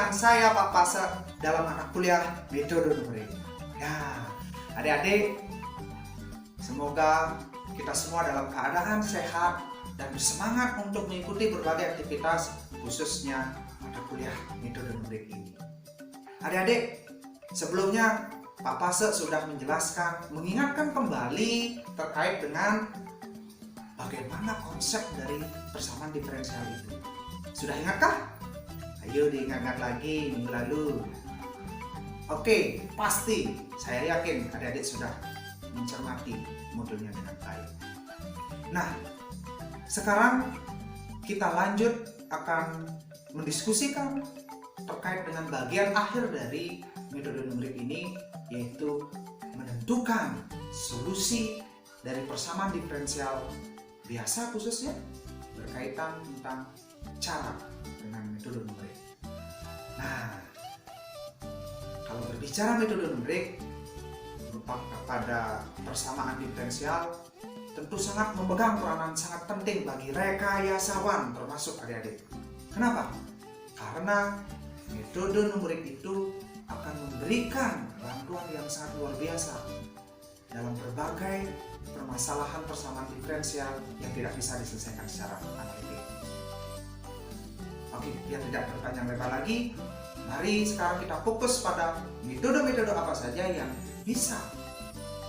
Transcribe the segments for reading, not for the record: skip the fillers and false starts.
rekan saya Pak Pase dalam mata kuliah metode numerik. Ya, adik-adik, semoga kita semua dalam keadaan sehat dan bersemangat untuk mengikuti berbagai aktivitas, khususnya mata kuliah metode numerik ini. Adik-adik, sebelumnya Pak Pase sudah menjelaskan, mengingatkan kembali terkait dengan bagaimana konsep dari persamaan diferensial itu. Sudah ingatkah? Ayo diingat-ingat lagi minggu lalu. Oke, pasti saya yakin adik-adik sudah mencermati modulnya dengan baik. Nah, sekarang kita lanjut akan mendiskusikan terkait dengan bagian akhir dari metode numerik ini, yaitu menentukan solusi dari persamaan diferensial biasa khususnya berkaitan tentang cara dengan metode numerik. Nah, kalau berbicara metode numerik merupakan pada persamaan diferensial, tentu sangat memegang peranan sangat penting bagi rekayasawan termasuk adik-adik. Kenapa? Karena metode numerik itu akan memberikan bantuan yang sangat luar biasa dalam berbagai permasalahan persamaan diferensial yang tidak bisa diselesaikan secara analitik. Oke, biar tidak berpanjang lebar lagi, mari sekarang kita fokus pada metode-metode apa saja yang bisa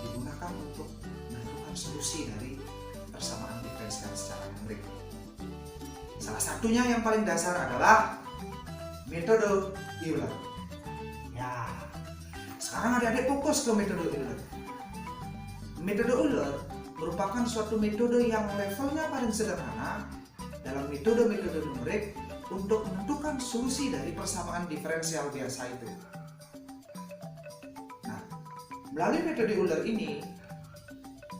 digunakan untuk menentukan solusi dari persamaan diferensial secara numerik. Salah satunya yang paling dasar adalah metode Euler. Ya, sekarang adik-adik fokus ke metode Euler. Metode Euler merupakan suatu metode yang levelnya paling sederhana dalam metode-metode numerik untuk menentukan solusi dari persamaan diferensial biasa itu. Nah, melalui metode Euler ini,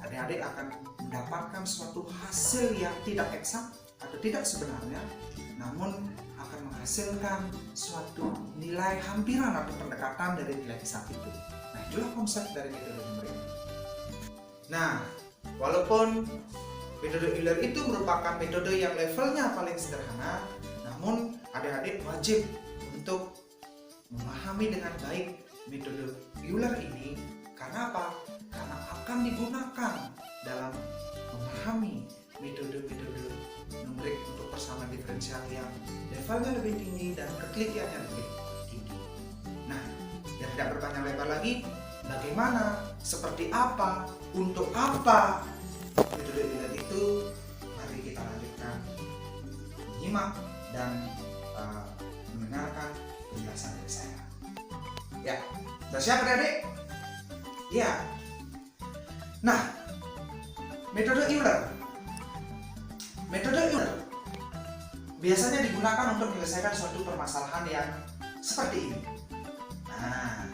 adik-adik akan mendapatkan suatu hasil yang tidak eksak atau tidak sebenarnya, namun akan menghasilkan suatu nilai hampiran atau pendekatan dari nilai eksak itu. Nah, itulah konsep dari metode numerik. Nah, walaupun metode Euler itu merupakan metode yang levelnya paling sederhana, namun adik-adik wajib untuk memahami dengan baik metode Euler ini. Karena apa? Karena akan digunakan dalam memahami metode-metode numerik untuk persamaan diferensial yang levelnya lebih tinggi dan ketelitiannya lebih tinggi. Nah, biar tidak berpanjang lebar lagi, bagaimana, seperti apa, untuk apa metode Euler itu, mari kita lanjutkan menyimak dan mendengarkan penjelasan dari saya. Ya, sudah siap adik-adik? Ya. Nah, metode Euler biasanya digunakan untuk menyelesaikan suatu permasalahan yang seperti ini. Nah,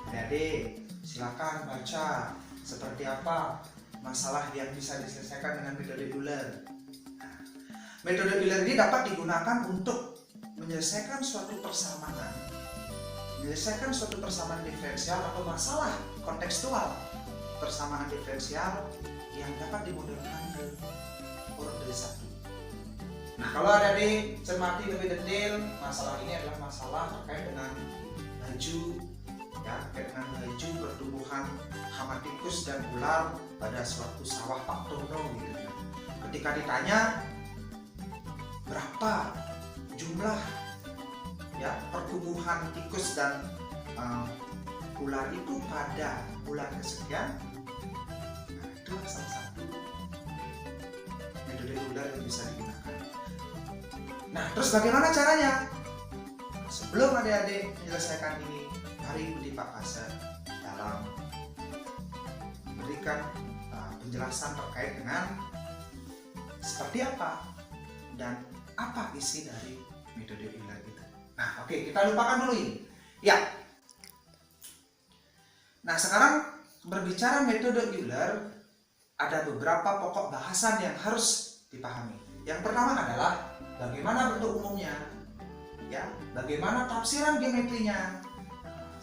adik-adik silakan baca seperti apa masalah yang bisa diselesaikan dengan metode Euler. Metode Euler ini dapat digunakan untuk menyelesaikan suatu persamaan, diferensial atau masalah kontekstual persamaan diferensial yang dapat dimodelkan ke orde 1. Nah, kalau adik-adik cermati lebih detail, masalah ini adalah masalah terkait dengan laju, ya, terkait dengan laju pertumbuhan hama tikus dan ular pada suatu sawah Pak Tono gitu. Ketika ditanya berapa jumlah ya pertumbuhan tikus dan ular itu pada bulan kesekian, nah, itulah salah satu metode Euler yang bisa digunakan. Nah, terus bagaimana caranya? Sebelum adik-adik menyelesaikan ini, mari ikuti Pak Pase dalam memberikan penjelasan terkait dengan seperti apa dan apa isi dari metode Euler itu. Nah, oke, kita lupakan dulu ini. Ya. Nah, sekarang berbicara metode Euler, ada beberapa pokok bahasan yang harus dipahami. Yang pertama adalah bagaimana bentuk umumnya, ya, bagaimana tafsiran geometrinya.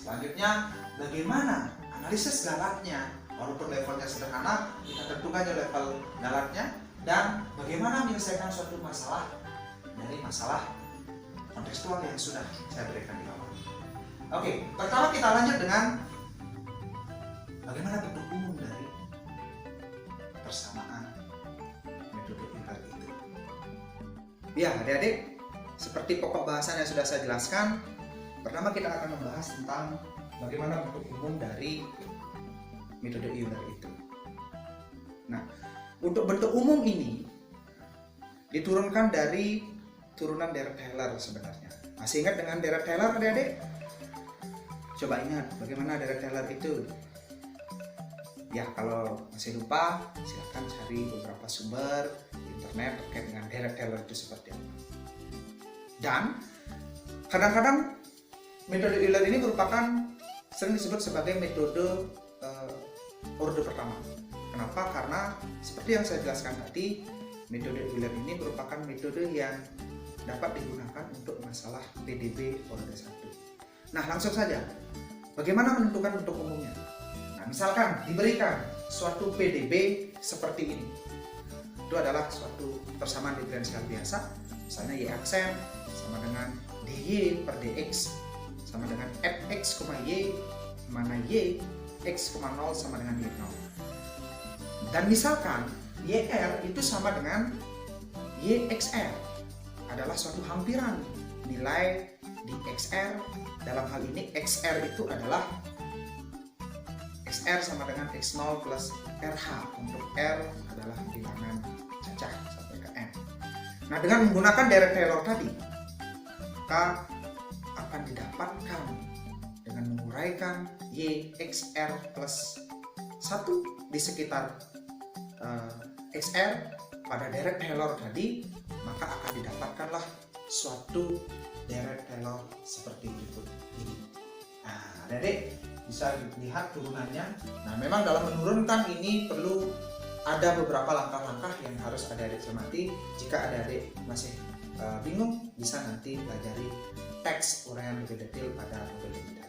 Selanjutnya, bagaimana analisis galatnya. Walaupun levelnya sederhana, kita tentukan aja level galatnya, dan bagaimana menyelesaikan suatu masalah dari masalah kontekstual yang sudah saya berikan di awal. Oke, pertama kita lanjut dengan bagaimana bentuk umum dari persamaan metode Euler itu. Ya, adik-adik, seperti pokok bahasan yang sudah saya jelaskan, pertama kita akan membahas tentang bagaimana bentuk umum dari metode Euler itu. Nah, untuk bentuk umum ini diturunkan dari turunan Dirac-Taylor sebenarnya. Masih ingat dengan Dirac-Taylor, adik-adik? Coba ingat bagaimana Dirac-Taylor itu. Ya, kalau masih lupa, silahkan cari beberapa sumber di internet terkait dengan Dirac-Taylor itu seperti apa. Dan kadang-kadang metode Euler ini merupakan sering disebut sebagai metode orde pertama. Kenapa? Karena seperti yang saya jelaskan tadi, metode Euler ini merupakan metode yang dapat digunakan untuk masalah PDB orde 1. Nah, langsung saja. Bagaimana menentukan bentuk umumnya? Nah, misalkan diberikan suatu PDB seperti ini. Itu adalah suatu persamaan diferensial biasa. Misalnya Y aksen sama dengan dy per dx sama dengan fx, y, mana y, x, 0 sama dengan y0. Dan misalkan yr itu sama dengan yxr, adalah suatu hampiran nilai di xr. Dalam hal ini xr itu adalah xr sama dengan x0 plus rh, untuk r adalah bilangan cacah sampai ke n. Nah, dengan menggunakan Dirac-Taylor tadi, maka akan didapatkan dengan menguraikan y xr plus 1 di sekitar xr pada Dirac-Taylor tadi, maka akan didapatkanlah suatu Dirac-Taylor seperti berikut ini. Nah, adik bisa lihat turunannya. Nah, memang dalam menurunkan ini perlu ada beberapa langkah-langkah yang harus adik-adik cermati. Jika adik-adik masih bingung, bisa nanti pelajari teks uraian lebih detail pada modul ini.